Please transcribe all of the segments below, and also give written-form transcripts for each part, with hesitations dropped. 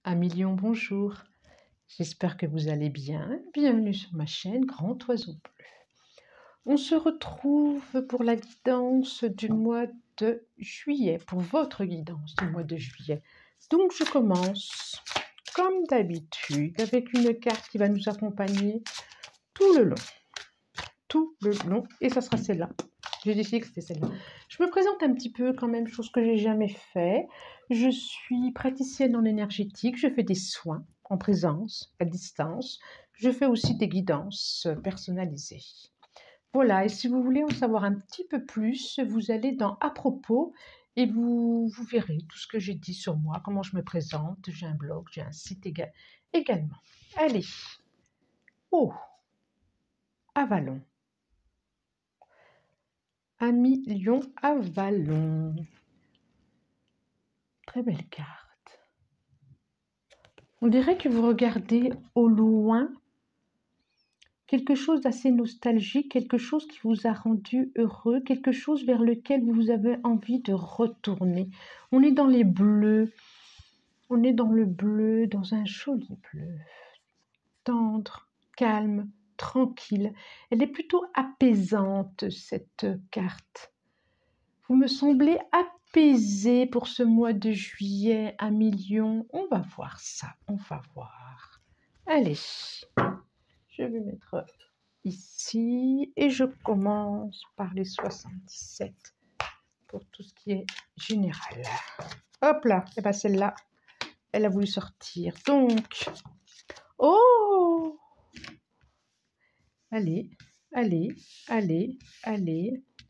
Un million, bonjour. J'espère que vous allez bien. Bienvenue sur ma chaîne Grand Oiseau Bleu. On se retrouve pour la guidance du mois de juillet, pour votre guidance du mois de juillet. Donc je commence, comme d'habitude, avec une carte qui va nous accompagner tout le long, et ça sera celle-là. J'ai décidé que c'était celle-là. Je me présente un petit peu quand même, chose que j'ai jamais fait. Je suis praticienne en énergétique, je fais des soins en présence, à distance. Je fais aussi des guidances personnalisées. Voilà, et si vous voulez en savoir un petit peu plus, vous allez dans à propos et vous verrez tout ce que j'ai dit sur moi, comment je me présente. J'ai un blog, j'ai un site également. Allez, Avalon. Un million Avalon. Très belle carte. On dirait que vous regardez au loin quelque chose d'assez nostalgique, quelque chose qui vous a rendu heureux, quelque chose vers lequel vous avez envie de retourner. On est dans les bleus, on est dans le bleu, dans un joli bleu, tendre, calme, tranquille. Elle est plutôt apaisante, cette carte. Vous me semblez apaisé pour ce mois de juillet, un million. On va voir ça, on va voir. Allez, je vais mettre ici et je commence par les 77 pour tout ce qui est général. Hop là, et bien celle-là, elle a voulu sortir. Donc, oh, allez,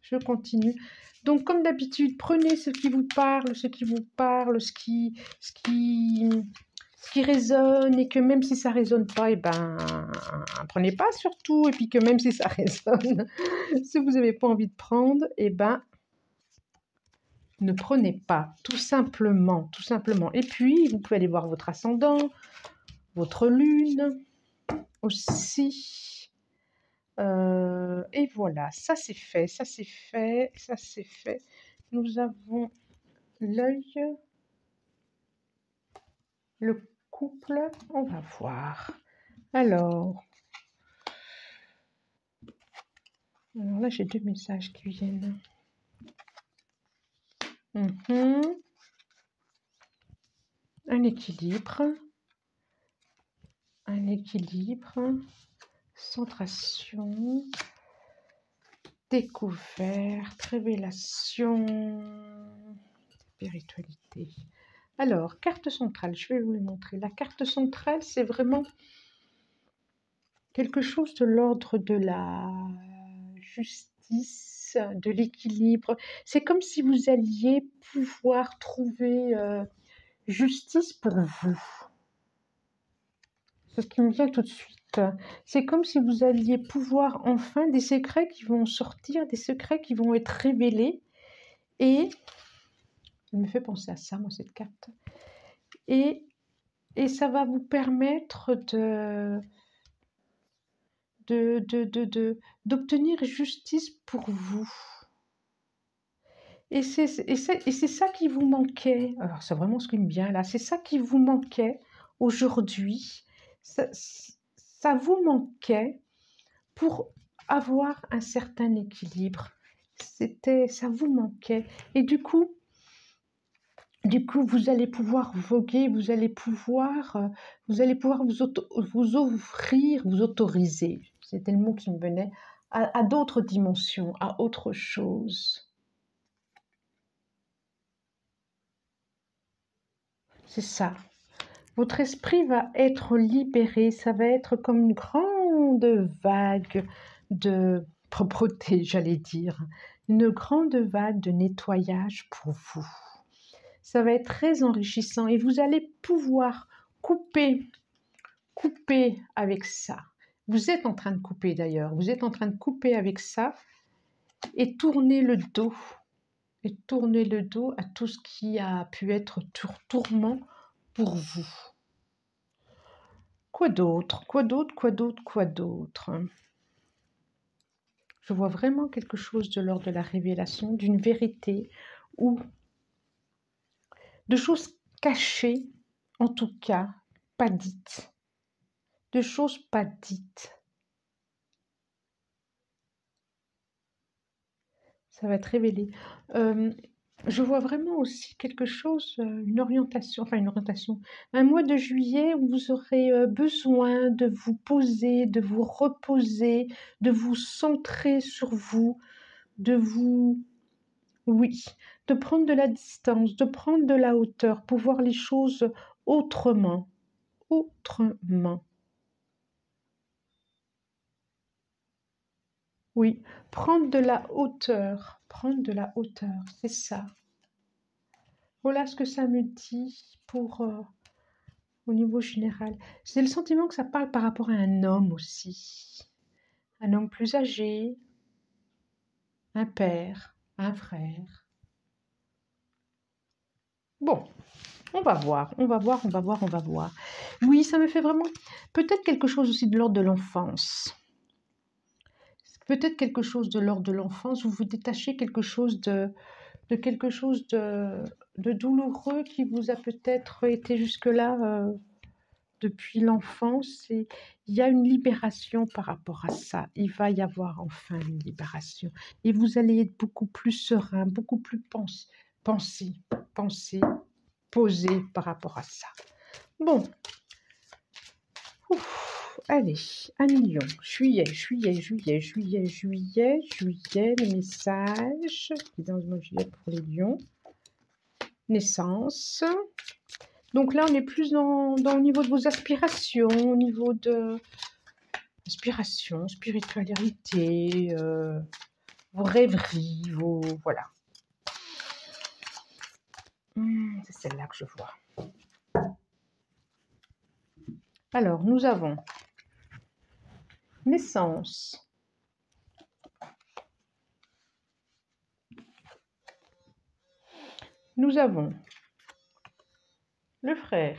je continue. Donc, comme d'habitude, prenez ce qui vous parle, ce qui résonne, et que même si ça résonne pas, et ben, prenez pas surtout, et puis que même si ça résonne, si vous n'avez pas envie de prendre, et ben, ne prenez pas, tout simplement. Et puis, vous pouvez aller voir votre ascendant, votre lune aussi. Et voilà, ça c'est fait. Nous avons l'œil, le couple, on va voir. Alors là, j'ai deux messages qui viennent. Un équilibre, centration, découverte, révélation, spiritualité. Alors, carte centrale, je vais vous le montrer. La carte centrale, c'est vraiment quelque chose de l'ordre de la justice, de l'équilibre. C'est comme si vous alliez pouvoir trouver justice pour vous. C'est ce qui me vient tout de suite. C'est comme si vous alliez pouvoir enfin, des secrets qui vont sortir, des secrets qui vont être révélés. Et elle me fait penser à ça, moi, cette carte. Et ça va vous permettre d'obtenir justice pour vous. Et c'est ça qui vous manquait. Alors, c'est vraiment ce qui me vient là. C'est ça qui vous manquait aujourd'hui. Ça vous manquait pour avoir un certain équilibre. Ça vous manquait. Et du coup, vous allez pouvoir voguer, vous allez pouvoir vous offrir, vous autoriser. C'était le mot qui me venait, à d'autres dimensions, à autre chose. C'est ça. Votre esprit va être libéré, ça va être comme une grande vague de propreté, j'allais dire. Une grande vague de nettoyage pour vous. Ça va être très enrichissant et vous allez pouvoir couper avec ça. Vous êtes en train de couper d'ailleurs, vous êtes en train de couper avec ça et tourner le dos. Et tourner le dos à tout ce qui a pu être tourment pour vous. Quoi d'autre? Je vois vraiment quelque chose de l'ordre de la révélation, d'une vérité ou de choses cachées en tout cas pas dites, de choses pas dites. Ça va être révélé. Je vois vraiment aussi quelque chose, une orientation, un mois de juillet où vous aurez besoin de vous poser, de vous reposer, de vous centrer sur vous, de vous, oui, de prendre de la distance, de prendre de la hauteur pour voir les choses autrement, autrement. Oui, prendre de la hauteur, c'est ça. Voilà ce que ça me dit pour au niveau général. C'est le sentiment que ça parle par rapport à un homme aussi. Un homme plus âgé, un père, un frère. Bon, on va voir. Oui, ça me fait vraiment peut-être quelque chose aussi de l'ordre de l'enfance. Peut-être quelque chose de l'ordre de l'enfance où vous détachez quelque chose de quelque chose de douloureux qui vous a peut-être été jusque-là depuis l'enfance. Et il y a une libération par rapport à ça. Il va y avoir enfin une libération. Et vous allez être beaucoup plus serein, beaucoup plus pensé, posé par rapport à ça. Bon. Ouf, allez, 1 million. Juillet, les messages. Dans le mois de juillet pour les lions. Naissance. Donc là, on est plus dans au niveau de vos aspirations, au niveau de aspirations, spiritualité, vos rêveries, vos... Voilà. C'est celle-là que je vois. Alors, nous avons naissance. Nous avons le frère.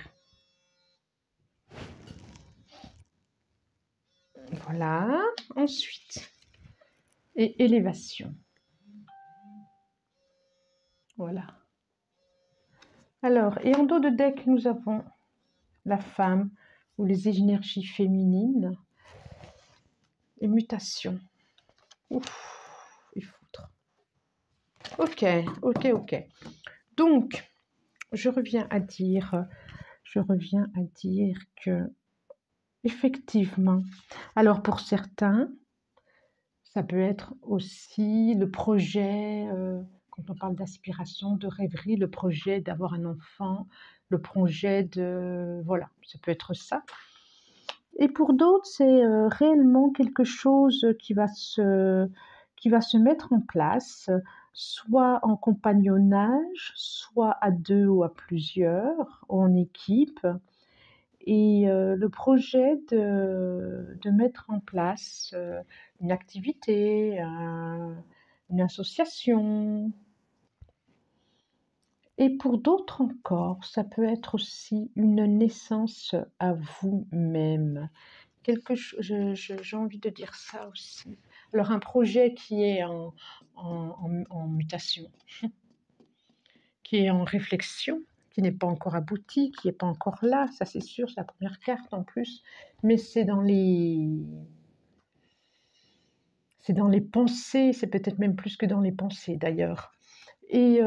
Voilà. Ensuite, et élévation. Voilà. Alors, et en dos de deck, nous avons la femme ou les énergies féminines et mutation. Ouf, il foutre. Ok. Donc, je reviens à dire que effectivement, alors pour certains, ça peut être aussi le projet, quand on parle d'aspiration, de rêverie, le projet d'avoir un enfant, le projet de... Voilà, ça peut être ça. Et pour d'autres, c'est réellement quelque chose qui va se mettre en place, soit en compagnonnage, soit à 2 ou à plusieurs, ou en équipe. Et le projet de mettre en place une activité, une association. Et pour d'autres encore, ça peut être aussi une naissance à vous-même. J'ai envie de dire ça aussi. Alors un projet qui est en mutation, qui est en réflexion, qui n'est pas encore abouti, qui n'est pas encore là, ça c'est sûr, c'est la première carte en plus, mais c'est dans les pensées, c'est peut-être même plus que dans les pensées d'ailleurs. Et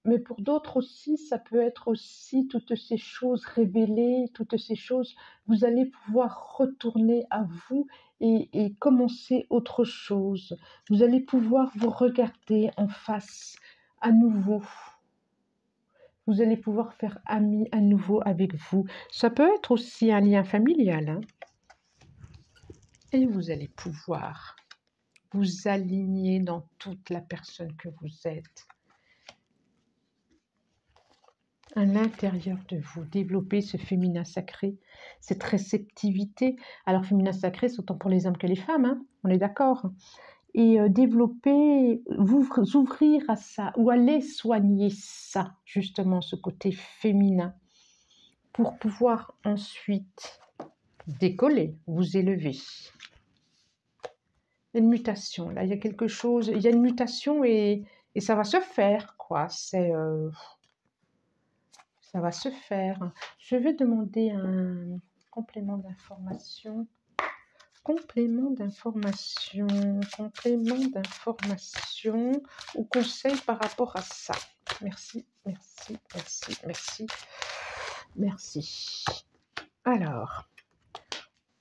mais pour d'autres aussi, ça peut être aussi toutes ces choses révélées, toutes ces choses, vous allez pouvoir retourner à vous et commencer autre chose. Vous allez pouvoir vous regarder en face à nouveau. Vous allez pouvoir faire ami à nouveau avec vous. Ça peut être aussi un lien familial, hein. Et vous allez pouvoir vous aligner dans toute la personne que vous êtes. À l'intérieur de vous, développer ce féminin sacré, cette réceptivité. Alors, féminin sacré, c'est autant pour les hommes que les femmes, hein, on est d'accord. Et développer, vous ouvrir à ça, ou aller soigner ça, justement, ce côté féminin, pour pouvoir ensuite décoller, vous élever. Il y a une mutation, là, il y a quelque chose, il y a une mutation et ça va se faire, quoi. Ça ça va se faire. Je vais demander un complément d'information. Complément d'information ou conseil par rapport à ça. Merci, merci, merci, merci, merci. Alors,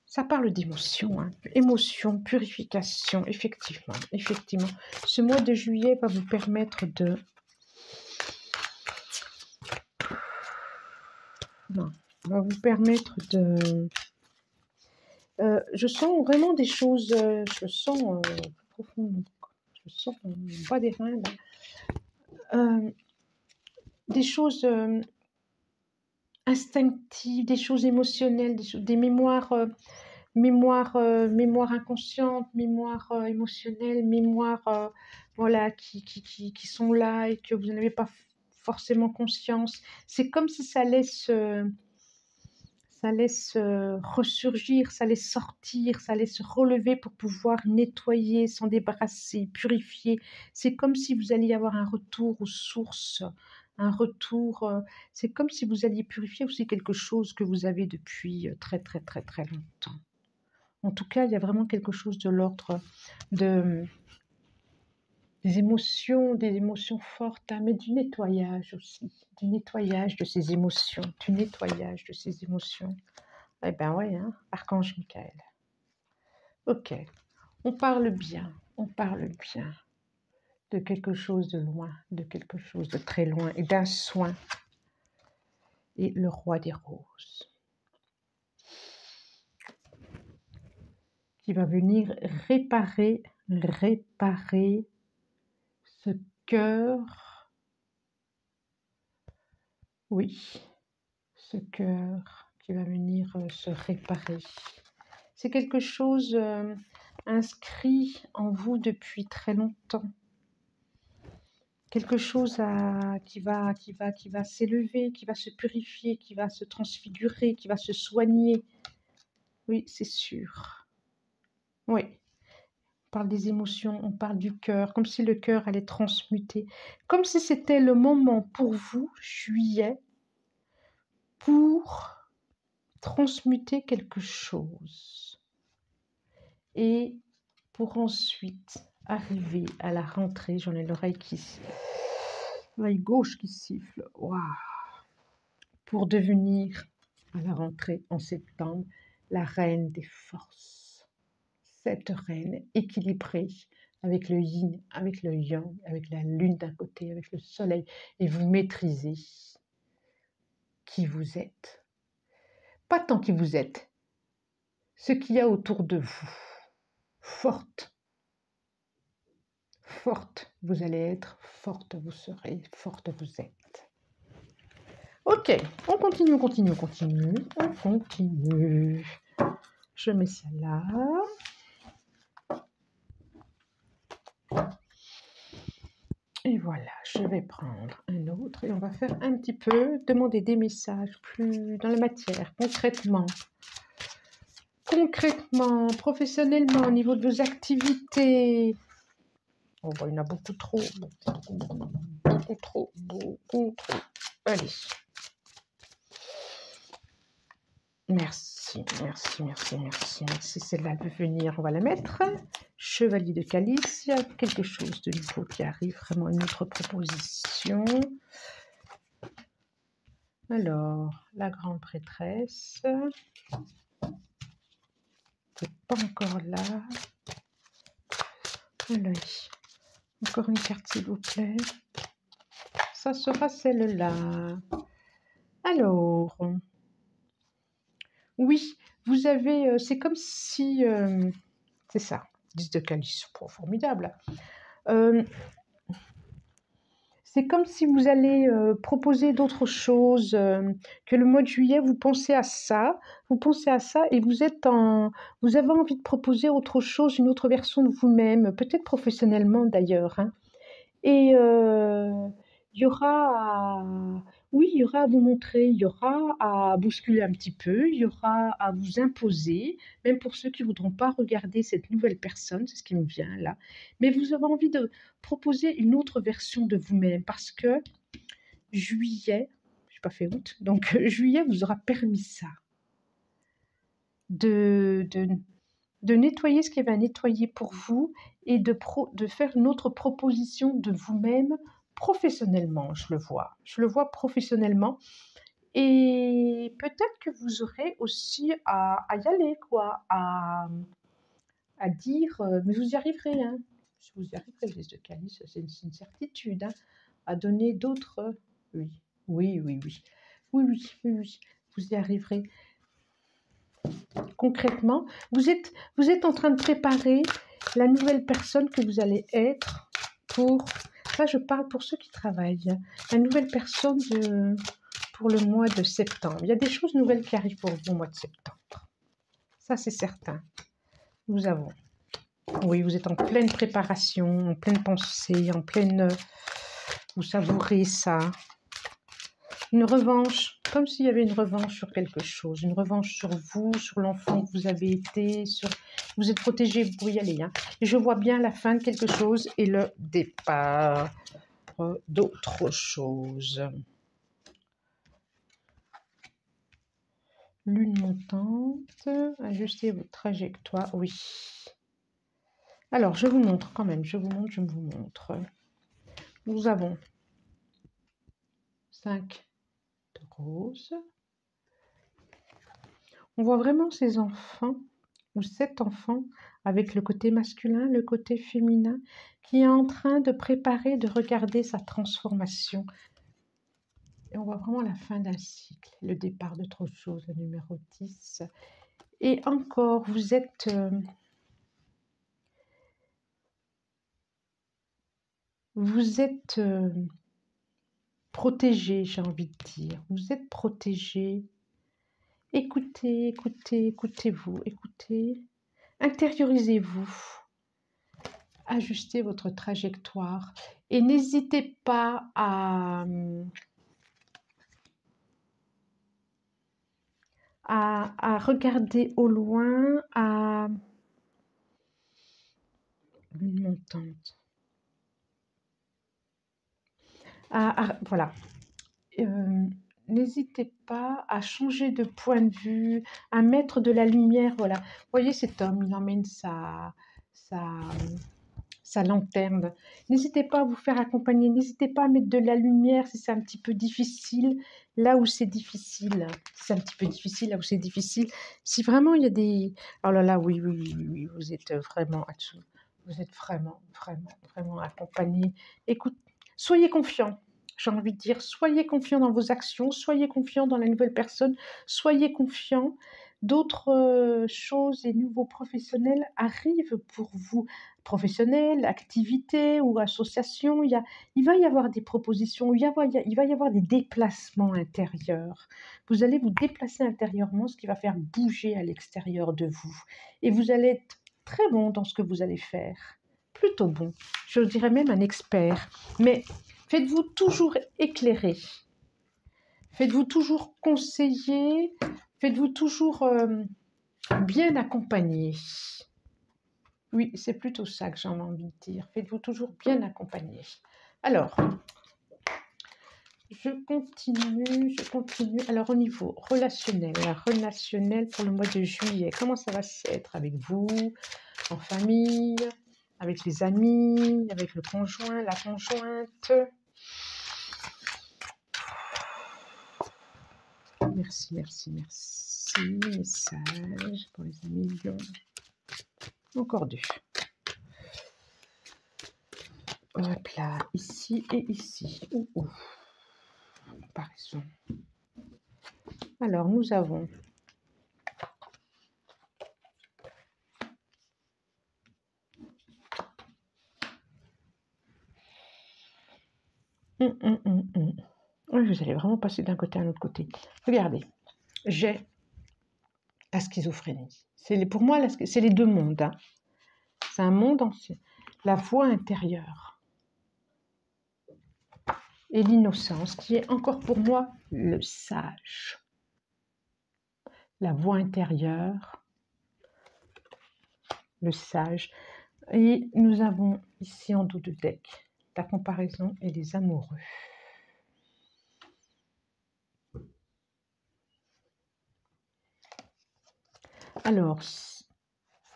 ça parle d'émotion, hein. Émotion, purification, effectivement, effectivement. Ce mois de juillet va vous permettre de... Non, va vous permettre de... je sens vraiment des choses, je sens profondément, je sens en bas des reins, là, des choses instinctives, des choses émotionnelles, des mémoires, mémoire inconsciente, mémoire émotionnelle, mémoire voilà, qui sont là et que vous n'avez pas forcément conscience. C'est comme si ça laisse ressurgir, ça laisse sortir, ça laisse se relever pour pouvoir nettoyer, s'en débarrasser, purifier. C'est comme si vous alliez avoir un retour aux sources, un retour, c'est comme si vous alliez purifier aussi quelque chose que vous avez depuis très très très très longtemps. En tout cas, il y a vraiment quelque chose de l'ordre des émotions fortes, hein, mais du nettoyage aussi, du nettoyage de ces émotions, du nettoyage de ces émotions. Eh bien oui, hein, Archange Michael. Ok, on parle bien de quelque chose de loin, de quelque chose de très loin et d'un soin. Et le roi des roses qui va venir réparer ce cœur. Oui, ce cœur qui va venir se réparer. C'est quelque chose inscrit en vous depuis très longtemps. Quelque chose qui va s'élever, qui va se purifier, qui va se transfigurer, qui va se soigner. Oui, c'est sûr. Oui. On parle des émotions, on parle du cœur, comme si le cœur allait transmuter. Comme si c'était le moment pour vous, juillet, pour transmuter quelque chose. Et pour ensuite arriver à la rentrée, j'en ai l'oreille gauche qui siffle, waouh, pour devenir à la rentrée en septembre la reine des forces, cette reine équilibrée avec le yin, avec le yang, avec la lune d'un côté, avec le soleil, et vous maîtrisez qui vous êtes. Pas tant qui vous êtes, ce qu'il y a autour de vous. Forte, forte, vous allez être, forte vous serez, forte vous êtes. Ok, on continue, on continue, on continue, on continue. Je mets ça là. Et voilà, je vais prendre un autre et on va faire un petit peu, demander des messages plus dans la matière, concrètement. Concrètement, professionnellement, au niveau de vos activités. Oh, bah, il y en a beaucoup trop, beaucoup trop. Allez. Merci, merci, merci, merci, merci. Celle-là peut venir, on va la mettre. Chevalier de Calice, il y a quelque chose de nouveau qui arrive, vraiment une autre proposition. Alors, la grande prêtresse. C'est pas encore là. Allez, encore une carte s'il vous plaît. Ça sera celle-là. Alors, oui, vous avez, c'est comme si, c'est ça, 10 de calice, formidable. C'est comme si vous allez proposer d'autres choses, que le mois de juillet, vous pensez à ça et vous avez envie de proposer autre chose, une autre version de vous-même, peut-être professionnellement d'ailleurs, hein. Et il y aura il y aura à vous montrer, il y aura à bousculer un petit peu, il y aura à vous imposer, même pour ceux qui ne voudront pas regarder cette nouvelle personne, c'est ce qui me vient là. Mais vous avez envie de proposer une autre version de vous-même parce que juillet, je ne sais pas fait août. Donc juillet vous aura permis ça. De nettoyer ce qu'il y avait à nettoyer pour vous et de faire une autre proposition de vous-même professionnellement, je le vois. Je le vois professionnellement. Et peut-être que vous aurez aussi à y aller, quoi, à dire, mais vous y arriverez, hein. Vous y arriverez, les de calice, c'est une certitude, hein, à donner d'autres. Oui, oui, oui, oui. Oui, oui, oui, oui, vous y arriverez. Concrètement, vous êtes en train de préparer la nouvelle personne que vous allez être pour, là je parle pour ceux qui travaillent, la nouvelle personne pour le mois de septembre. Il y a des choses nouvelles qui arrivent pour vous au mois de septembre. Ça c'est certain. Nous avons, oui, vous êtes en pleine préparation, en pleine pensée, en pleine, vous savourez ça. Une revanche, comme s'il y avait une revanche sur quelque chose, une revanche sur vous, sur l'enfant que vous avez été, vous êtes protégé, vous pouvez y aller. Hein. Et je vois bien la fin de quelque chose et le départ d'autre chose. Lune montante, ajustez votre trajectoire, oui. Alors, je vous montre quand même, je vous montre. Nous avons 5 de rose. On voit vraiment ces enfants, ou cet enfant, avec le côté masculin, le côté féminin, qui est en train de préparer, de regarder sa transformation. Et on voit vraiment la fin d'un cycle, le départ d'autre chose, le numéro 10. Et encore, vous êtes... protégé, j'ai envie de dire. Vous êtes protégé. Écoutez, écoutez, écoutez-vous, écoutez. Intériorisez-vous. Ajustez votre trajectoire. Et n'hésitez pas à regarder au loin, à une montante. Voilà. N'hésitez pas à changer de point de vue, à mettre de la lumière. Voilà. Vous voyez cet homme, il emmène sa lanterne. N'hésitez pas à vous faire accompagner. N'hésitez pas à mettre de la lumière si c'est un petit peu difficile, là où c'est difficile. C'est un petit peu difficile, là où c'est difficile. Si vraiment il y a des... Oh là là, oui, oui, oui, oui, vous êtes vraiment là-dessous. Vous êtes vraiment, vraiment, vraiment accompagné. Écoute, soyez confiants. J'ai envie de dire, soyez confiants dans vos actions, soyez confiants dans la nouvelle personne, soyez confiants. D'autres choses et nouveaux professionnels arrivent pour vous. Professionnels, activités ou associations, il va y avoir des propositions, il va y avoir des déplacements intérieurs. Vous allez vous déplacer intérieurement, ce qui va faire bouger à l'extérieur de vous. Et vous allez être très bon dans ce que vous allez faire. Plutôt bon. Je dirais même un expert. Mais faites-vous toujours éclairer. Faites-vous toujours conseiller. Faites-vous toujours bien accompagner. Oui, c'est plutôt ça que j'ai envie de dire. Faites-vous toujours bien accompagner. Alors, je continue. Alors, au niveau relationnel, pour le mois de juillet, comment ça va être avec vous, en famille, avec les amis, avec le conjoint, la conjointe? Merci, merci, merci. Message pour les amis Lion. Encore 2. Hop là, ici et ici. Comparaison. Alors, nous avons Oui, vous allez vraiment passer d'un côté à l'autre côté. Regardez, j'ai la schizophrénie. Pour moi, c'est les deux mondes. Hein. C'est un monde ancien. La voix intérieure et l'innocence, qui est encore pour moi le sage. La voix intérieure, le sage. Et nous avons ici en dos de deck la comparaison et les amoureux. Alors,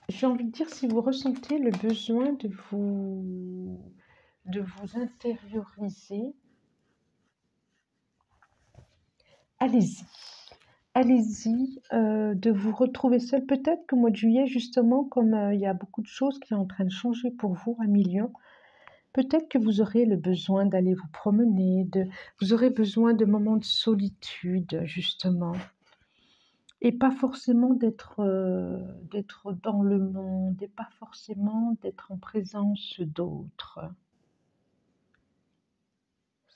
j'ai envie de dire, si vous ressentez le besoin de vous intérioriser, allez-y. Allez-y, de vous retrouver seul. Peut-être qu'au mois de juillet, justement, comme il y a beaucoup de choses qui sont en train de changer pour vous à millions, peut-être que vous aurez le besoin d'aller vous promener, vous aurez besoin de moments de solitude, justement. Et pas forcément d'être dans le monde, et pas forcément d'être en présence d'autres.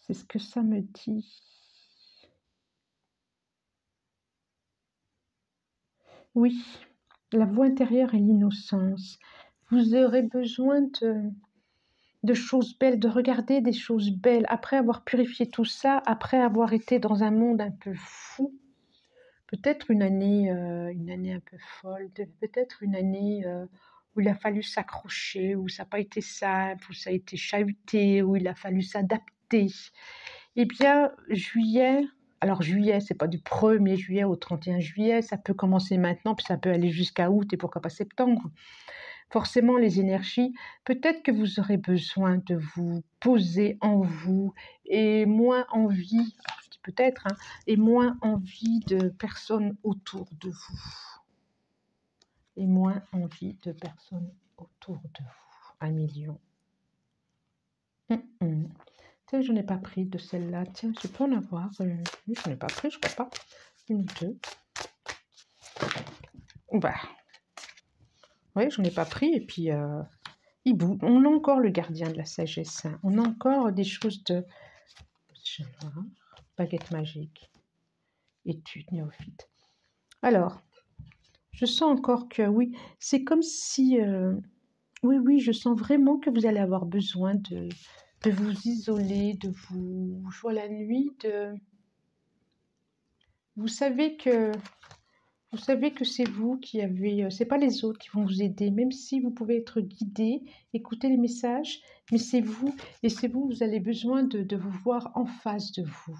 C'est ce que ça me dit. Oui, la voix intérieure et l'innocence. Vous aurez besoin de choses belles, de regarder des choses belles, après avoir purifié tout ça, après avoir été dans un monde un peu fou, peut-être une année un peu folle, peut-être une année où il a fallu s'accrocher, où ça n'a pas été simple, où ça a été chahuté, où il a fallu s'adapter. Eh bien, juillet, alors juillet, c'est pas du 1er juillet au 31 juillet, ça peut commencer maintenant, puis ça peut aller jusqu'à août et pourquoi pas septembre. Forcément, les énergies, peut-être que vous aurez besoin de vous poser en vous et moins envie, alors je dis peut-être, hein, et moins envie de personnes autour de vous. Et moins envie de personnes autour de vous. 1 million. Tiens, je n'ai pas pris de celle-là. Tiens, je peux en avoir. Oui, je n'ai pas pris, je crois pas. 1 ou 2. Bah, oui, je n'en ai pas pris. Et puis, on a encore le gardien de la sagesse. Hein. On a encore des choses de... Baguette magique. Étude néophyte. Alors, je sens encore que, oui, c'est comme si... oui, je sens vraiment que vous allez avoir besoin de vous isoler, de vous jouer la nuit, Vous savez que c'est vous qui avez, c'est pas les autres qui vont vous aider, même si vous pouvez être guidé, écouter les messages, mais c'est vous, et c'est vous, vous avez besoin de vous voir en face de vous.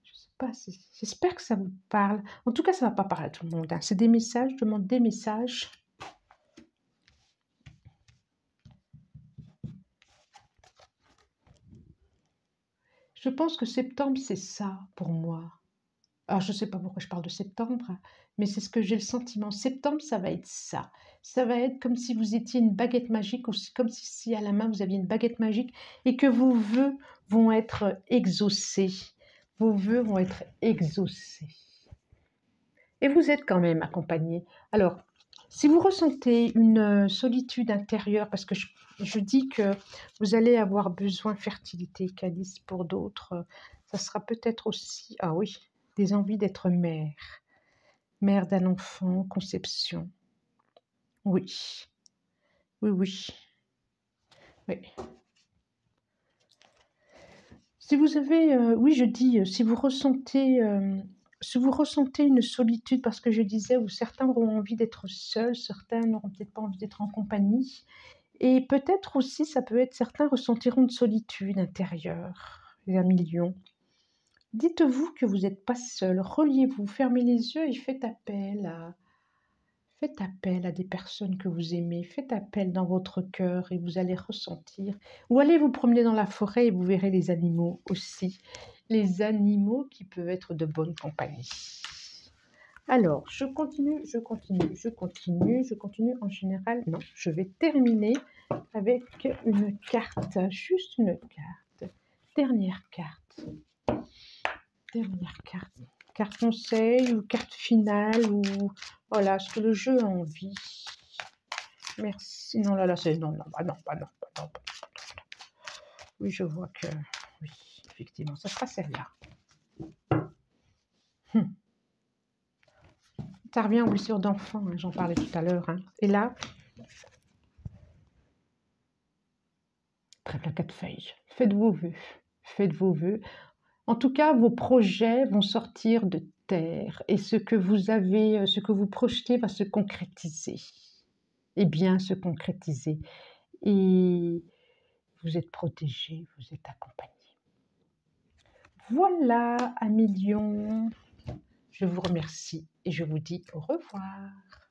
Je sais pas, j'espère que ça vous parle. En tout cas, ça va pas parler à tout le monde. Hein. C'est des messages, je demande des messages. Je pense que septembre, c'est ça pour moi. Alors, je ne sais pas pourquoi je parle de septembre, mais c'est ce que j'ai le sentiment. Septembre, ça va être ça. Ça va être comme si vous étiez une baguette magique, ou comme si à la main vous aviez une baguette magique et que vos vœux vont être exaucés. Vos vœux vont être exaucés. Et vous êtes quand même accompagné. Alors, si vous ressentez une solitude intérieure, parce que je dis que vous allez avoir besoin de fertilité, calice pour d'autres, ça sera peut-être aussi, ah oui, des envies d'être mère d'un enfant, conception. Oui, oui. Si vous avez, oui, je dis, si vous ressentez une solitude, parce que je disais, où certains auront envie d'être seuls, certains n'auront peut-être pas envie d'être en compagnie, et peut-être aussi, ça peut être, certains ressentiront une solitude intérieure, il y a 1 million. Dites-vous que vous n'êtes pas seul, reliez-vous, fermez les yeux et faites appel à des personnes que vous aimez, faites appel dans votre cœur et vous allez ressentir. Ou allez vous promener dans la forêt et vous verrez les animaux aussi. Les animaux qui peuvent être de bonne compagnie. Alors, je continue. En général, non, je vais terminer avec une carte, juste une carte. Dernière carte. Carte conseil ou carte finale ou voilà ce que le jeu a envie. Merci. Non, là, c'est non. Oui, je vois que oui, effectivement, ça sera celle-là. Ça revient aux blessures d'enfant, hein, j'en parlais tout à l'heure. Hein. Et là, très bien, 4 feuilles. Faites vos vœux. En tout cas, vos projets vont sortir de terre et ce que vous projetez va se concrétiser. Et bien se concrétiser. Et vous êtes protégé, vous êtes accompagné. Voilà, 1 million. Je vous remercie et je vous dis au revoir.